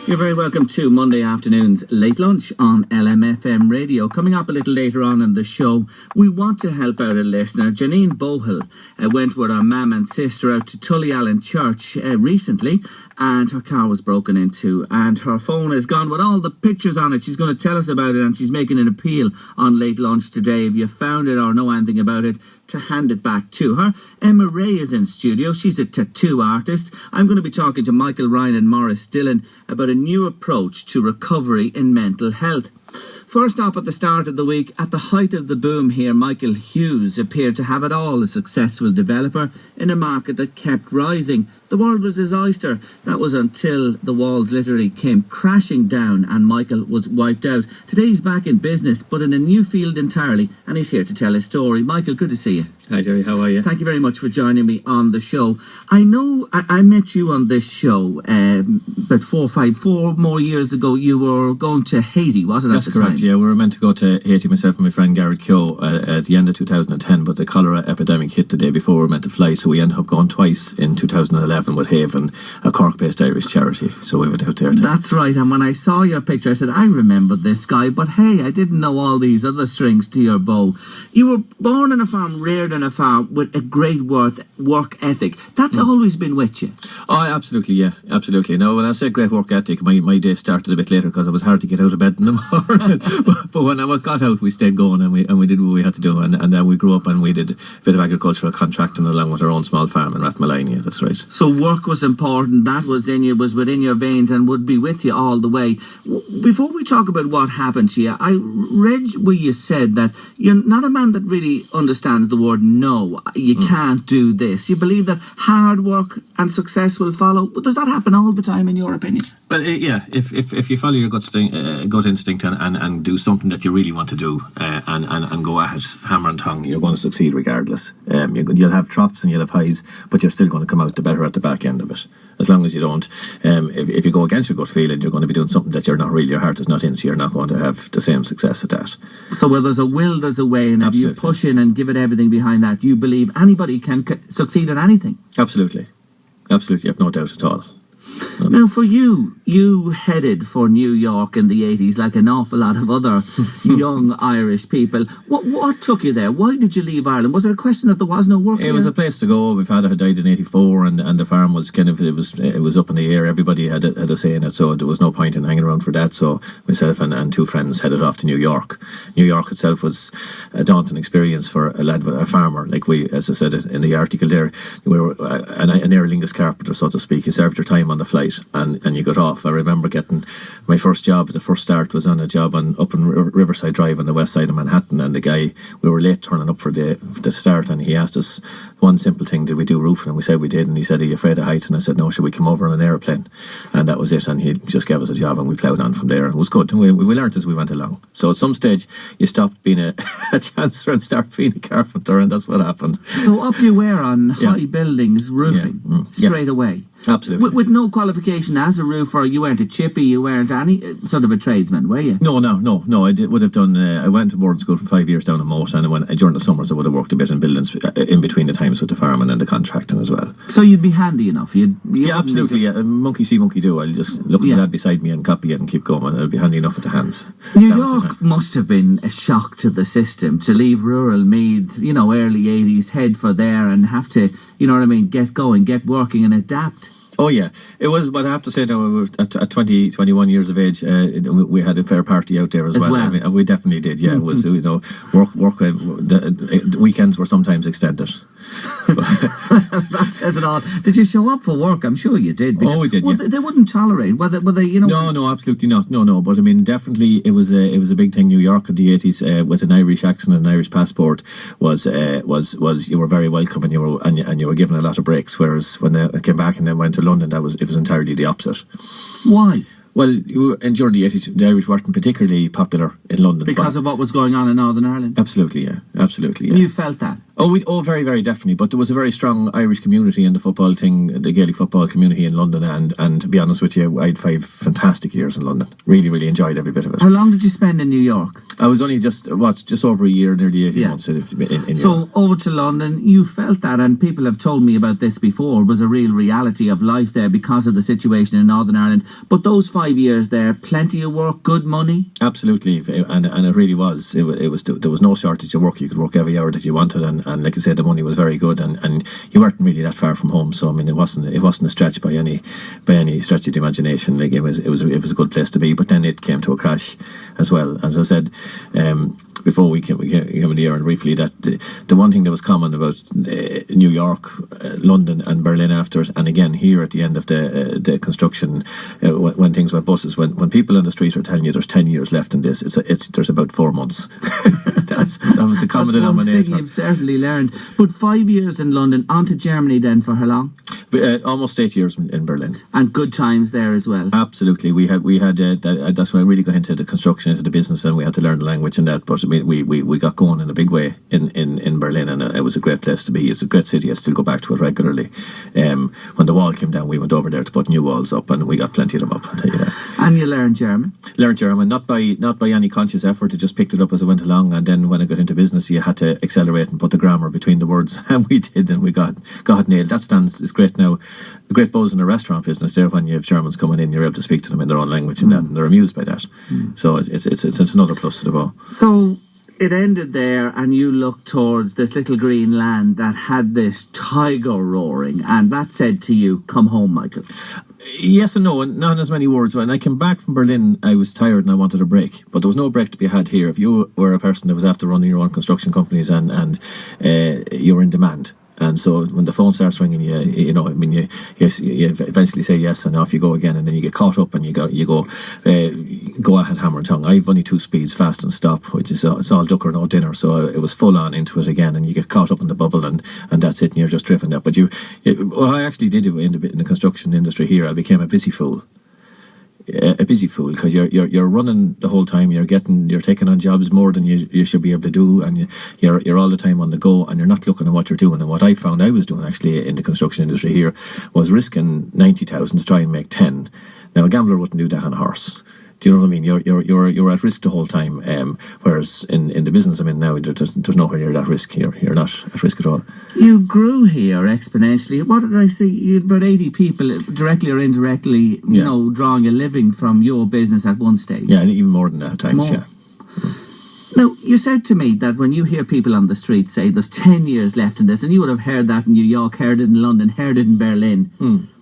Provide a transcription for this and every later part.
You're very welcome to Monday afternoon's Late Lunch on LMFM Radio. Coming up a little later on in the show, we want to help out a listener. Janine Bohill went with her mum and sister out to Tullyallen Church recently, and her car was broken into and her phone is gone with all the pictures on it. She's going to tell us about it, and she's making an appeal on Late Lunch today, if you found it or know anything about it, to hand it back to her. Emma Ray is in studio. She's a tattoo artist. I'm going to be talking to Michael Ryan and Maurice Dillon about a new approach to recovery in mental health. First up, at the start of the week, at the height of the boom here, Michael Hughes appeared to have it all, a successful developer in a market that kept rising. The world was his oyster. That was until the walls literally came crashing down and Michael was wiped out. Today he's back in business, but in a new field entirely, and he's here to tell his story. Michael, good to see you. Hi Gerry, how are you? Thank you very much for joining me on the show. I know I met you on this show about 4 more years ago. You were going to Haiti, wasn't it? That's correct, yeah. We were meant to go to Haiti, myself and my friend Gerry at the end of 2010, but the cholera epidemic hit the day before we were meant to fly, so we ended up going twice in 2011 with Haven, a Cork-based Irish charity. So we went out there. That's right, and when I saw your picture, I said, I remember this guy, but hey, I didn't know all these other strings to your bow. You were born on a farm, reared on a farm, with a great work ethic. That's always been with you. Oh, absolutely, yeah, absolutely. Now, when I say great work ethic, my day started a bit later because it was hard to get out of bed in the morning. But when I got out, we stayed going and we did what we had to do. And then we grew up and we did a bit of agricultural contracting along with our own small farm in Rathmalane, yeah, that's right. So work was important, that was in you, was within your veins and would be with you all the way. Before we talk about what happened to you, I read where you said that you're not a man that really understands the word no. You can't do this. You believe that hard work and success will follow. But does that happen all the time in your opinion? Well, yeah, if you follow your gut instinct and do something that you really want to do and go at it hammer and tongue, you're going to succeed regardless. You'll have troughs and you'll have highs, but you're still going to come out the better at the back end of it. As long as you don't, if you go against your gut feeling, you're going to be doing something that you're not really, your heart is not in, so you're not going to have the same success at that. So where there's a will, there's a way, and if you push in and give it everything behind that, you believe anybody can succeed at anything. Absolutely. Absolutely, I have no doubt at all. Now, for you headed for New York in the 80s like an awful lot of other young Irish people. What took you there? Why did you leave Ireland? Was it a question that there was no work? It was a place to go. My father had died in 84 and the farm was kind of, it was up in the air. Everybody had a say in it, so there was no point in hanging around for that. So myself and two friends headed off to New York. New York itself was a daunting experience for a farmer. Like we, as I said in the article there, we were an Aer Lingus carpenter, so to speak. You served your time on the flight and you got off. I remember getting my first job. The first start was on a job up in Riverside Drive on the west side of Manhattan, and the guy, we were late turning up for the start, and he asked us one simple thing: did we do roofing? And we said we did, and he said, are you afraid of heights? And I said, no, should we come over on an aeroplane? And that was it, and he just gave us a job and we ploughed on from there. It was good. We learnt as we went along. So at some stage you stop being a chancer and start being a carpenter, and that's what happened. So up you were on high buildings, roofing, straight away. Absolutely. With no qualification as a roofer, you weren't a chippy, you weren't any sort of a tradesman, were you? No. I would have done. I went to boarding school for 5 years down in Moat, and during the summers I would have worked a bit in buildings in between the times with the farming and the contracting as well. So you'd be handy enough. Yeah, absolutely. Yeah, monkey see, monkey do. I'll just look at the lad beside me and copy it and keep going. It'll be handy enough with the hands. New York must have been a shock to the system to leave rural Meath, early 80s, head for there and have to, get going, get working and adapt. Oh yeah, it was. But I have to say, now, at 21 years of age, we had a fair party out there as well. I mean, we definitely did. Yeah, it was. Work. The weekends were sometimes extended. That says it all. Did you show up for work? I'm sure you did. Oh, we did. They wouldn't tolerate. Were they? No, absolutely not. No. But I mean, definitely, it was a big thing. New York in the 80s, with an Irish accent and an Irish passport, was you were very welcome, and you were given a lot of breaks. Whereas when I came back and then went to London, it was entirely the opposite. Why? Well, during the 80s, the Irish weren't particularly popular in London. Because of what was going on in Northern Ireland? Absolutely, yeah. And you felt that? Very, very definitely. But there was a very strong Irish community in the football thing, the Gaelic football community in London. And to be honest with you, I had 5 fantastic years in London. Really, really enjoyed every bit of it. How long did you spend in New York? I was only just over a year, nearly 18 months in So Europe. over to London, you felt that, and people have told me about this before, was a real reality of life there because of the situation in Northern Ireland. But those 5 years there, plenty of work, good money? Absolutely, and it really was. It was there was no shortage of work. You could work every hour that you wanted, and like I said, the money was very good, and you weren't really that far from home. So I mean, it wasn't a stretch by any stretch of the imagination. Like it was a good place to be. But then it came to a crash as well. As I said before we came in the air, and briefly, that the one thing that was common about New York, London, and Berlin after it, and again here at the end of the construction, when things went buses, when people on the street are telling you there's 10 years left in this, there's about 4 months. that was the common denominator. That's one thing you've certainly learned. But 5 years in London, on to Germany then for how long? Almost 8 years in Berlin. And good times there as well. Absolutely, we had that's when I really got into the construction, into the business, and we had to learn the language and that. But we got going in a big way in Berlin, and it was a great place to be. It's a great city. I still go back to it regularly. When the wall came down, we went over there to put new walls up, and we got plenty of them up, I'll tell you that. And you learned German? Learned German, not by any conscious effort. I just picked it up as I went along, and then when I got into business, you had to accelerate and put the grammar between the words, and we did, and we got it nailed. That is great now. A great buzz in a restaurant business there when you have Germans coming in, you're able to speak to them in their own language and that, and they're amused by that. So it's another plus to the bow. So it ended there, and you looked towards this little green land that had this tiger roaring, and that said to you, come home, Michael. Yes and no, and not in as many words. When I came back from Berlin, I was tired and I wanted a break, but there was no break to be had here. If you were a person that was after running your own construction companies and you were in demand, and so when the phone starts ringing, you eventually say yes, and off you go again, and then you get caught up, and you go ahead, hammer and tongue. I've only 2 speeds, fast and stop, which is it's all duck or no dinner. So it was full on into it again, and you get caught up in the bubble, and that's it, and you're just driven up. But what I actually did in the construction industry here, I became a busy fool. Because you're running the whole time. You're taking on jobs more than you should be able to do, and you're all the time on the go, and you're not looking at what you're doing. And what I found I was doing actually in the construction industry here was risking 90,000 to try and make 10. Now a gambler wouldn't do that on a horse. Do you know what I mean? You're at risk the whole time. Whereas in the business I'm in now, there's nowhere near that risk. You're not at risk at all. You grew here exponentially. What did I see? You had about 80 people, directly or indirectly, drawing a living from your business at one stage. Yeah, and even more than that at times. More. Yeah. Now, you said to me that when you hear people on the street say there's 10 years left in this, and you would have heard that in New York, heard it in London, heard it in Berlin.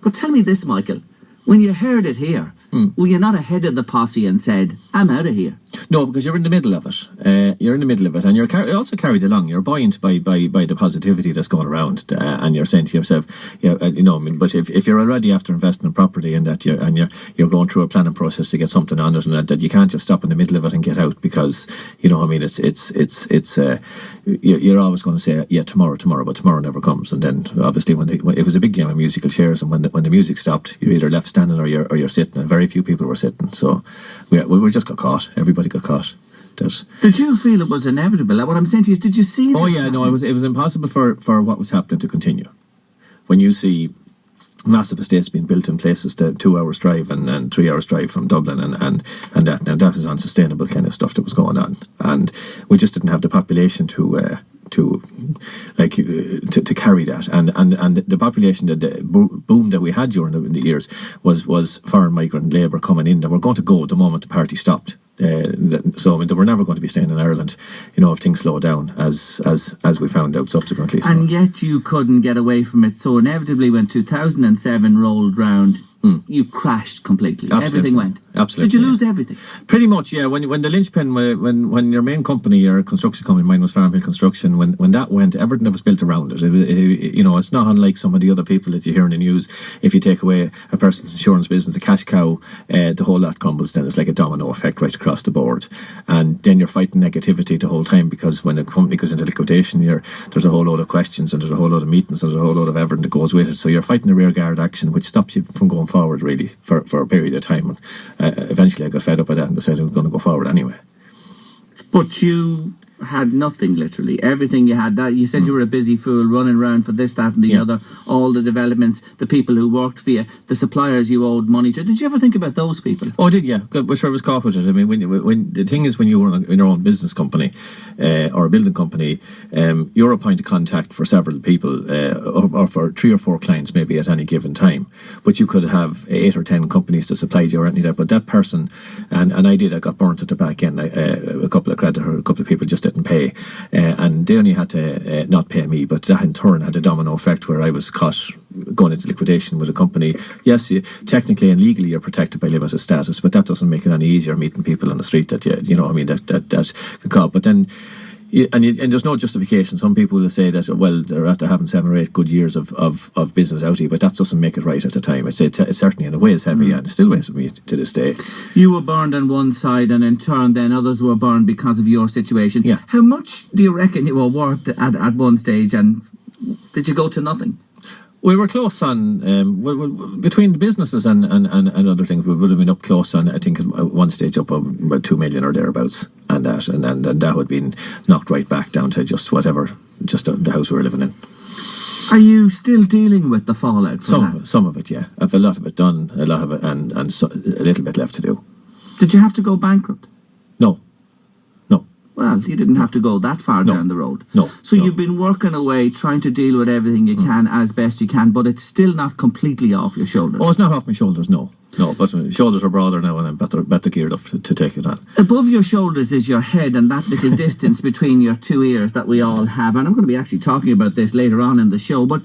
But tell me this, Michael, when you heard it here, were you not ahead of the posse and said, I'm out of here? No, because you're in the middle of it. And you're also carried along. You're buoyant by the positivity that's going around, and you're saying to yourself, but if you're already after investing in property, and that you're going through a planning process to get something on it, and that you can't just stop in the middle of it and get out, because you're always going to say, yeah, tomorrow, but tomorrow never comes. And then obviously when it was a big game of musical chairs, and when the music stopped, you're either left standing or you're sitting, and very few people were sitting. So we just got caught. Everybody got caught. Did you feel it was inevitable? What I'm saying to you is, did you see it? Oh yeah, no, it was impossible for what was happening to continue. When you see massive estates being built in places that 2 hours drive and 3 hours drive from Dublin, and that now, that was unsustainable kind of stuff that was going on, and we just didn't have the population to carry that, and the population, the boom that we had during the years was foreign migrant labour coming in that were going to go the moment the party stopped. So I mean, they were never going to be staying in Ireland, if things slowed down, as we found out subsequently. So. And yet you couldn't get away from it. So inevitably, when 2007 rolled round, you crashed completely. Absolutely. Everything went. Absolutely. Did you lose everything? Pretty much, yeah. When the linchpin, when your main company, your construction company, mine was Farm Hill Construction, when that went, everything that was built around it, it's not unlike some of the other people that you hear in the news. If you take away a person's insurance business, a cash cow, the whole lot crumbles. Then it's like a domino effect right across the board, and then you're fighting negativity the whole time, because when a company goes into liquidation, there's a whole load of questions, and there's a whole load of meetings, and there's a whole load of everything that goes with it. So you're fighting a rearguard action, which stops you from going forward really for a period of time. And eventually I got fed up with that and decided I was going to go forward anyway. But you had nothing, literally. Everything you had, that you said you were a busy fool running around for this, that and the other, all the developments, the people who worked for you, the suppliers you owed money to. Did you ever think about those people? Oh, I did, yeah. But sure, I was caught with it. I mean, when the thing is, when you were in your own business company or a building company, you're a point of contact for several people or for 3 or 4 clients maybe at any given time. But you could have 8 or 10 companies to supply you or anything like that. But that person, and I got burnt at the back end. A couple of people just didn't pay, and they only had to not pay me, but that in turn had a domino effect where I was caught going into liquidation with a company. Yes, technically and legally you're protected by limited status, but that doesn't make it any easier meeting people on the street that you know what I mean, that could cause. But then and there's no justification. Some people will say that, well, they're after having 7 or 8 good years of business out here, but that doesn't make it right at the time. It's certainly in a way it's heavy, and it still weighs with me to this day. You were burned on one side, and in turn then others were burned because of your situation. Yeah. How much do you reckon you were worth at one stage, and did you go to nothing? We were close on, between the businesses and other things, we would have been up close on, I think at one stage up about 2 million or thereabouts, and that would have been knocked right back down to just whatever, just the house we were living in. Are you still dealing with the fallout from that? Some of it, yeah. I've a lot of it done, a lot of it, and so, a little bit left to do. Did you have to go bankrupt? No. Well, you didn't have to go that far down the road. No. So you've been working away, trying to deal with everything you can as best you can, but it's still not completely off your shoulders. Oh, it's not off my shoulders, no. No, but my shoulders are broader now and I'm better geared up to take it on. Above your shoulders is your head and that little distance between your 2 ears that we all have. And I'm going to be actually talking about this later on in the show, but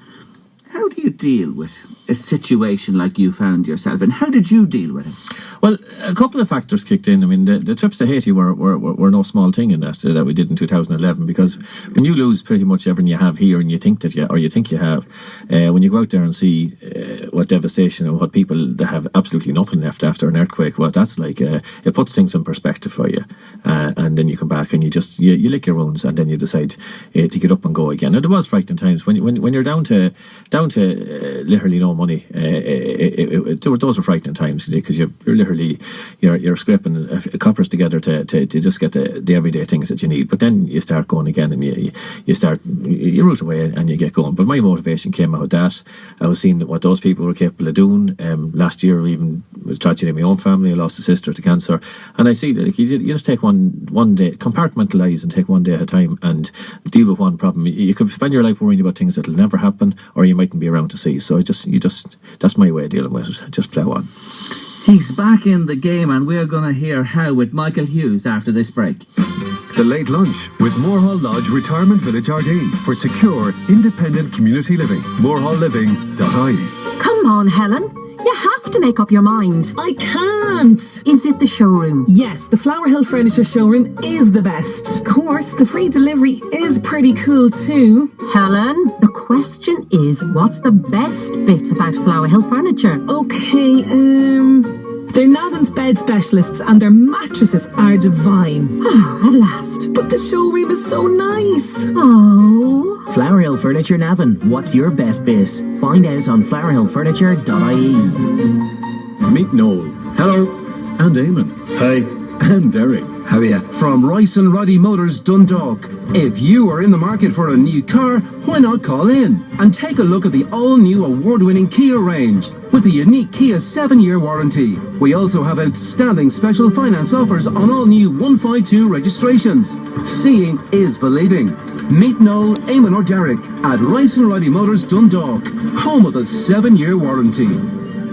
how do you deal with a situation like you found yourself in? How did you deal with it? Well, a couple of factors kicked in. I mean, the trips to Haiti were no small thing in that we did in 2011, because when you lose pretty much everything you have here and you think you have, when you go out there and see what devastation and what people that have absolutely nothing left after an earthquake, what that's like, it puts things in perspective for you. And then you come back and you lick your wounds, and then you decide to get up and go again. And there was frightening times when you're down to literally no money. Those are frightening times, because you're literally you're scraping coppers together to just get the everyday things that you need. But then you start going again, and you root away and you get going. But my motivation came out of that. I was seeing what those people were capable of doing. Last year, even was tragedy in my own family. I lost a sister to cancer, and I see that you just take one day, compartmentalise and take one day at a time and deal with one problem. You could spend your life worrying about things that'll never happen, or you mightn't be around to see. So that's my way of dealing with it. Just plough on. He's back in the game, and we're going to hear how with Michael Hughes after this break. The Late Lunch with Moorhall Lodge Retirement Village RD for secure, independent community living. moorhallliving.ie. Come on, Helen. You have to make up your mind. I can't. Is it the showroom? Yes, the Flower Hill Furniture showroom is the best. Of course, the free delivery is pretty cool too. Helen, the question is, what's the best bit about Flower Hill Furniture? Okay, they're Navan's bed specialists and their mattresses are divine. At last. But the showroom is so nice. Oh. Flower Hill Furniture Navan, what's your best bit? Find out on flowerhillfurniture.ie. Meet Noel. Hello. And Eamon. Hi. And Derry. How are you? From Rice and Roddy Motors, Dundalk. If you are in the market for a new car, why not call in and take a look at the all-new award-winning Kia range with the unique Kia 7-year warranty. We also have outstanding special finance offers on all new 152 registrations. Seeing is believing. Meet Noel, Eamon or Derek at Rice and Roddy Motors, Dundalk, home of the 7-year warranty.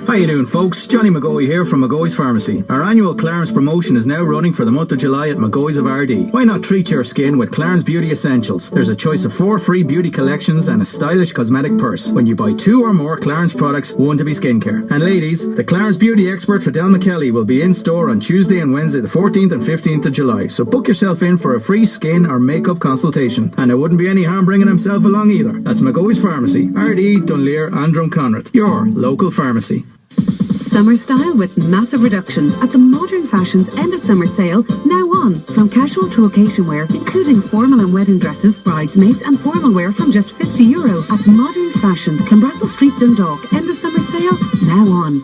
How you doing, folks? Johnny McGoey here from McGoey's Pharmacy. Our annual Clarence promotion is now running for the month of July at McGoey's of RD. Why not treat your skin with Clarence Beauty Essentials? There's a choice of 4 free beauty collections and a stylish cosmetic purse when you buy 2 or more Clarence products, one to be skincare. And ladies, the Clarence Beauty expert Fidel McKelly will be in store on Tuesday and Wednesday the 14th and 15th of July. So book yourself in for a free skin or makeup consultation. And it wouldn't be any harm bringing himself along either. That's McGoey's Pharmacy, RD, Dunleer and Drumconrath. Your local pharmacy. Summer style with massive reductions at the Modern Fashions end of summer sale now on. From casual to occasion wear, including formal and wedding dresses, bridesmaids and formal wear from just €50 at Modern Fashions, Clanbrassil Street, Dundalk. End of summer sale now on.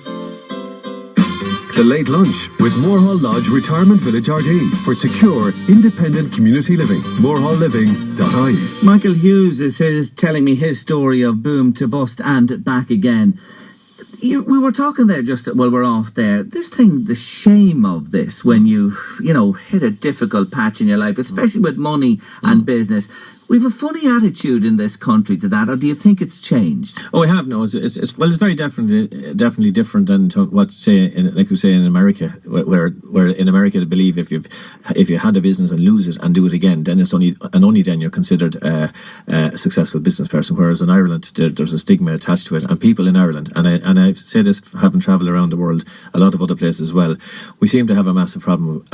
The Late Lunch with Moorhall Lodge Retirement Village RD for secure, independent community living. MoorhallLiving.ie. Michael Hughes is telling me his story of boom to bust and back again. We were talking there just while we're off there. This thing, the shame of this when you hit a difficult patch in your life, especially with money and business. We've a funny attitude in this country to that, or do you think it's changed? Oh, we have. No, it's very definitely different than to what like we say in America, where in America they believe if you had a business and lose it and do it again, then it's only then you're considered a successful business person. Whereas in Ireland there's a stigma attached to it, and people in Ireland, and I say this having travelled around the world, a lot of other places as well, we seem to have a massive problem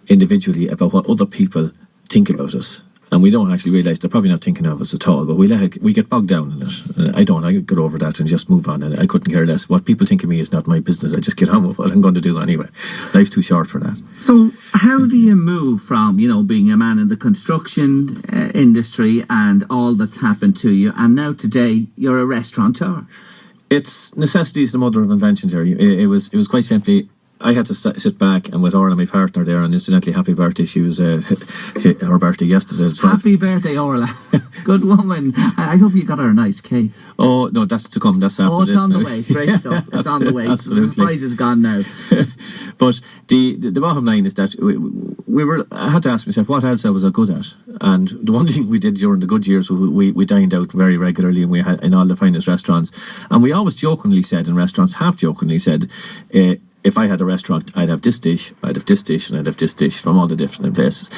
individually about what other people think about us. And we don't actually realise they're probably not thinking of us at all, but we get bogged down in it. I get over that and just move on, and I couldn't care less. What people think of me is not my business. I just get on with what I'm going to do anyway. Life's too short for that. So how do you move from, being a man in the construction industry and all that's happened to you, and now today you're a restaurateur? It's necessity is the mother of invention, Gerry. It was quite simply, I had to sit back, and with Orla, my partner there, and incidentally, happy birthday. She was her birthday yesterday. Happy birthday, Orla. Good woman. I hope you got her a nice cake. Oh, no, that's to come. That's after this. Oh, it's on the way. Great stuff. It's on the way. Absolutely. The surprise is gone now. But the bottom line is that I had to ask myself what else I was good at. And the one thing we did during the good years, we dined out very regularly, and we had in all the finest restaurants. And we always jokingly said in restaurants, half jokingly said, if I had a restaurant, I'd have this dish, I'd have this dish, and I'd have this dish from all the different places.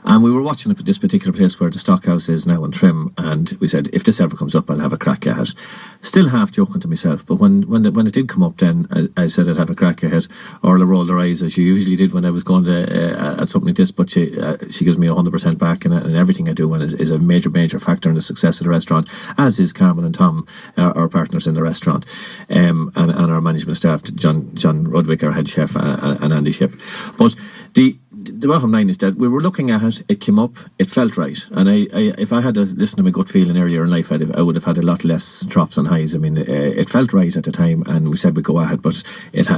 And we were watching this particular place where the StockHouse is now in Trim, and we said, if this ever comes up, I'll have a crack at it. Still half joking to myself, but when it did come up, then I said I'd have a crack at it. Orla rolled her eyes, as she usually did when I was going to at something like this, but she gives me 100% back, and everything I do is a major factor in the success of the restaurant, as is Carmel and Tom, our partners in the restaurant, and our management staff, John Rudwick, our head chef, and Andy Ship. But the bottom line is that we were looking at it, it came up, it felt right. And if I had to listen to my gut feeling earlier in life, I would have had a lot less troughs and highs. I mean, it felt right at the time, and we said we'd go ahead, but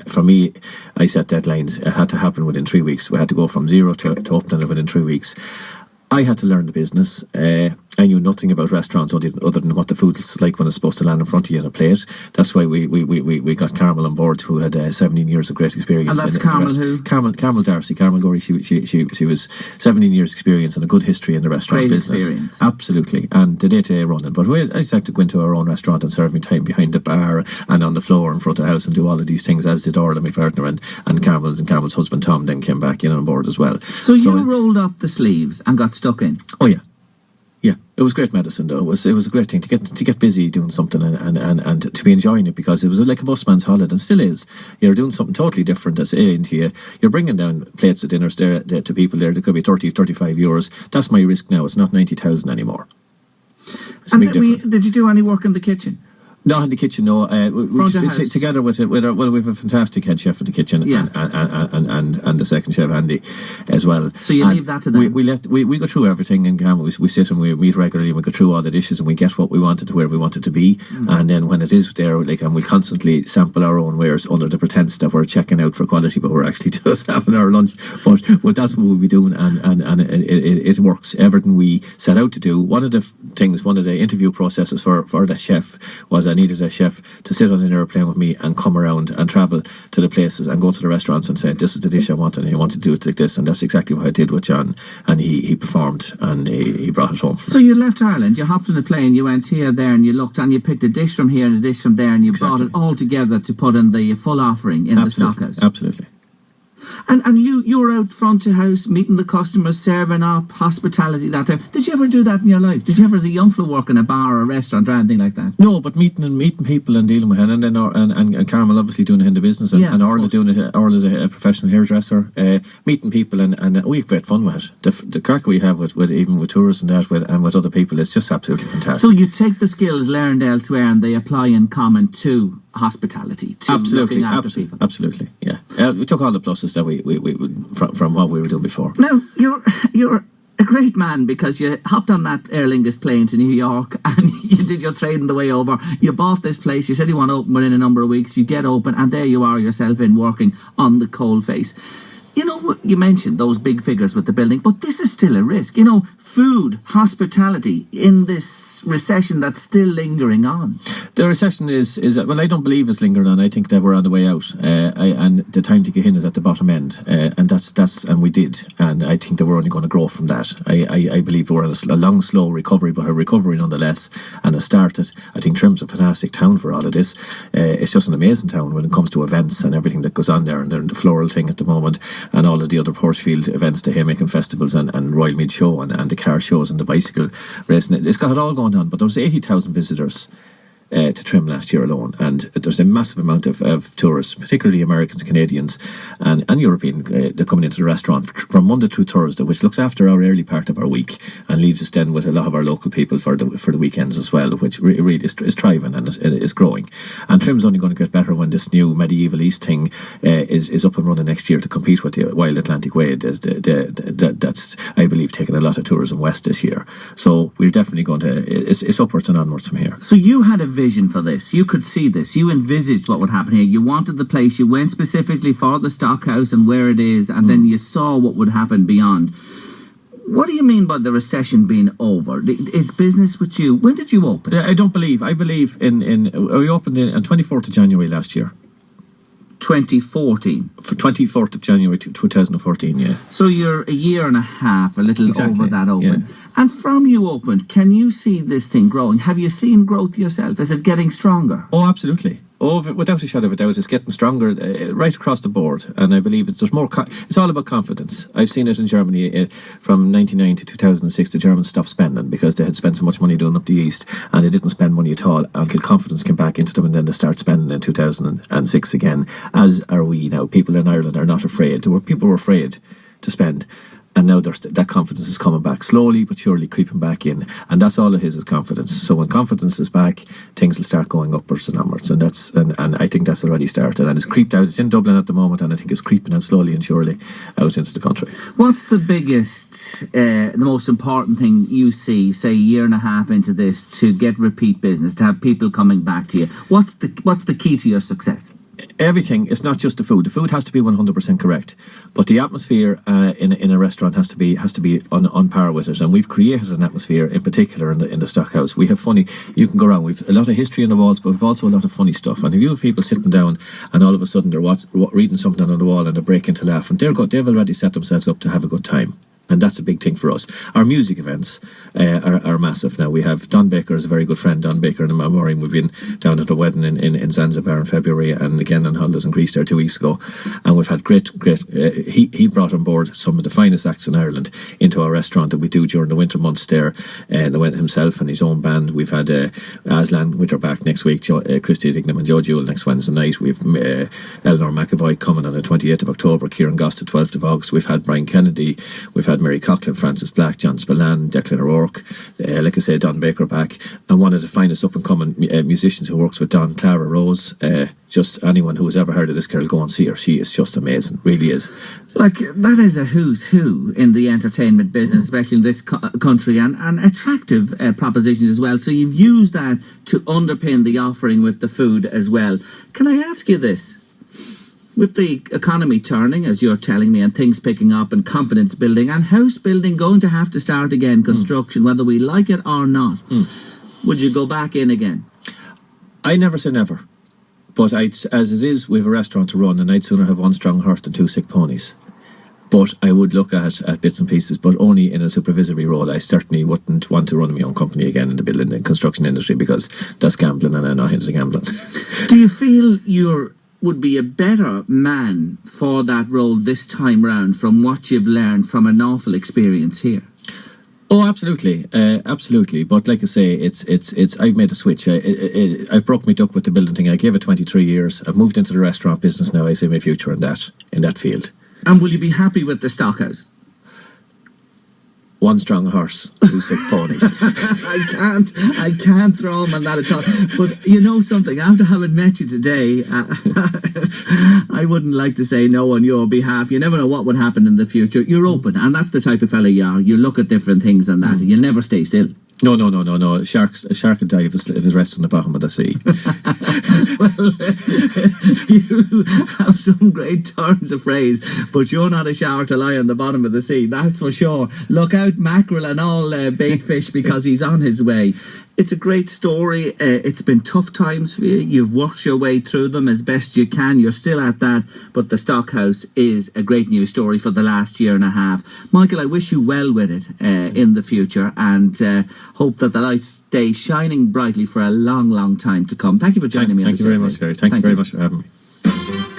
for me, I set deadlines. It had to happen within 3 weeks. We had to go from zero to opening it within 3 weeks. I had to learn the business. I knew nothing about restaurants other than what the food is like when it's supposed to land in front of you on a plate. That's why we got Carmel on board, who had 17 years of great experience. And that's Carmel who? Carmel Darcy, Carmel Gorey. She was 17 years experience and a good history in the restaurant great business. Experience. Absolutely. And the day-to-day running. But I just had to go into our own restaurant and serve me time behind the bar and on the floor in front of the house and do all of these things, as did Orla, my partner, and Carmel's husband Tom then came back in on board as well. So you rolled up the sleeves and got stuck in? Oh yeah. Yeah, it was great medicine though. It was a great thing to get busy doing something and to be enjoying it, because it was like a busman's holiday, and still is. You're doing something totally different that's into you. You're bringing down plates of dinners there to people there. There could be 30, 35 euros. That's my risk now. It's not 90,000 anymore. It's a big difference. Did you do any work in the kitchen? Not in the kitchen, no. Together with we have a fantastic head chef in the kitchen, yeah. and the second chef Andy as well. So you leave that to them. We go through everything in Carmel. We sit and we meet regularly, and we go through all the dishes, and we get what we wanted to where we want it to be. And then when it is there, and we constantly sample our own wares under the pretense that we're checking out for quality, but we're actually just having our lunch. But that's what we'll be doing, and it works. Everything we set out to do. One of the interview processes for the chef was I needed a chef to sit on an airplane with me and come around and travel to the places and go to the restaurants and say, this is the dish I want, and I want to do it like this. And that's exactly what I did with John, and he performed, and he brought it home for me. So you left Ireland, you hopped on a plane, you went here, there, and you looked, and you picked a dish from here and a dish from there, and you brought it all together to put in the full offering in the StockHouse. Absolutely. And you were out front of house, meeting the customers, serving up, hospitality, that type. Did you ever do that in your life? Did you ever, as a young fellow, work in a bar or a restaurant or anything like that? No, but meeting people and dealing with it, and then and Carmel obviously doing it in the business, and Orla doing it. Orla's a professional hairdresser. Meeting people and we have great fun with it. The crack we have with even with tourists and that and with other people, it's just absolutely fantastic. So you take the skills learned elsewhere and they apply in common to hospitality, to looking after people. Absolutely, yeah. We took all the pluses that we from what we were doing before. Now you're a great man, because you hopped on that Aer Lingus plane to New York and you did your trade on the way over. You bought this place. You said you want to open within a number of weeks. You get open and there you are yourself in working on the coalface. You know, you mentioned those big figures with the building, but this is still a risk. You know, food, hospitality in this recession that's still lingering on. The recession is well, I don't believe it's lingering on. I think that we're on the way out, and the time to get in is at the bottom end, and and we did, and I think that we're only going to grow from that. I believe we're in a long, slow recovery, but a recovery nonetheless, and it started. I think Trim's a fantastic town for all of this. It's just an amazing town when it comes to events and everything that goes on there, and the floral thing at the moment, and all of the other Portsfield events, the haymaking festivals and Royal Mead Show and the car shows and the bicycle racing. It's got it all going on, but there was 80,000 visitors to Trim last year alone, and there's a massive amount of tourists, particularly Americans, Canadians and European, they're coming into the restaurant from Monday through Thursday, which looks after our early part of our week and leaves us then with a lot of our local people for the weekends as well, which really is thriving and is growing. And Trim's only going to get better when this new Medieval East thing is up and running next year to compete with the Wild Atlantic Way. That's, I believe, taking a lot of tourism west this year. So we're definitely going to, it's upwards and onwards from here. So you had a vision for this. You could see this. You envisaged what would happen here. You wanted the place. You went specifically for the StockHouse and where it is, and then you saw what would happen beyond. What do you mean by the recession being over? Is business with you? When did you open? I believe we opened on 24th of January last year. 2014. For 24th of January 2014, yeah. So you're a year and a half, a little over that open. Yeah. And from you opened, can you see this thing growing? Have you seen growth yourself? Is it getting stronger? Oh, absolutely. Oh, without a shadow of a doubt, it's getting stronger right across the board. And I believe there's more. It's all about confidence. I've seen it in Germany from 1999 to 2006. The Germans stopped spending because they had spent so much money doing up the east, and they didn't spend money at all until confidence came back into them, and then they start spending in 2006 again. As are we now. People in Ireland are not afraid. People were afraid to spend. And now that confidence is coming back, slowly but surely creeping back in. And that's all it is confidence. So when confidence is back, things will start going upwards and onwards. And I think that's already started. And it's creeped out. It's in Dublin at the moment, and I think it's creeping out slowly and surely out into the country. What's the biggest, the most important thing you see, say, a year and a half into this, to get repeat business, to have people coming back to you? What's the key to your success? Everything. It's not just the food. The food has to be 100% correct, but the atmosphere in a restaurant has to be on par with it. And we've created an atmosphere, in particular in the StockHouse. We have funny. You can go around. We've a lot of history on the walls, but we've also a lot of funny stuff. And if you have people sitting down and all of a sudden they're reading something on the wall and they break into laughing, they've already set themselves up to have a good time. And that's a big thing for us. Our music events are massive now. We have Don Baker is a very good friend, Don Baker and Maureen. We've been down at a wedding in Zanzibar in February, and again on holidays in Greece there 2 weeks ago. And we've had great he brought on board some of the finest acts in Ireland into our restaurant that we do during the winter months there. And himself and his own band. We've had Aslan, which are back next week, Christy Dignam and Joe Jewell next Wednesday night. We've Eleanor McAvoy coming on the 28th of October, Kieran Goss the 12th of August. We've had Brian Kennedy. We've had Mary Coughlin, Francis Black, John Spillane, Declan O'Rourke, like I say, Don Baker back, and one of the finest up-and-coming musicians who works with Don, Clara Rose. Just anyone who has ever heard of this girl, go and see her. She is just amazing, really is. Like, that is a who's who in the entertainment business, especially in this country, and attractive propositions as well. So you've used that to underpin the offering with the food as well. Can I ask you this? With the economy turning, as you're telling me, and things picking up and confidence building and house building going to have to start again, construction, whether we like it or not, would you go back in again? I never say never. But as it is, we have a restaurant to run, and I'd sooner have one strong horse than two sick ponies. But I would look at bits and pieces, but only in a supervisory role. I certainly wouldn't want to run my own company again in the building and construction industry, because that's gambling, and I'm not into gambling. Do you feel would be a better man for that role this time round from what you've learned from an awful experience here? Oh, absolutely, absolutely. But like I say, it's. I've made a switch. I've broke my duck with the building thing. I gave it 23 years. I've moved into the restaurant business now. I see my future in that field. And will you be happy with the StockHouse? One strong horse, two sick ponies. I can't throw him on that at all. But you know something, after having met you today, I wouldn't like to say no on your behalf. You never know what would happen in the future. You're open, and that's the type of fella you are. You look at different things and that, and you'll never stay still. No. A shark could die if it's resting on the bottom of the sea. Well, you have some great turns of phrase, but you're not a shark to lie on the bottom of the sea, that's for sure. Look out, mackerel and all bait fish, because he's on his way. It's a great story. It's been tough times for you. You've worked your way through them as best you can. You're still at that, but the StockHouse is a great news story for the last year and a half. Michael, I wish you well with it in the future, and hope that the lights stay shining brightly for a long, long time to come. Thank you for joining me. Thank you very much, Gerry. Thank you very much for having me.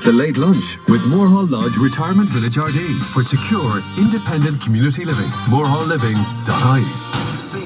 The Late Lunch with Moorhall Lodge Retirement Village RD for secure, independent community living. moorhallliving.ie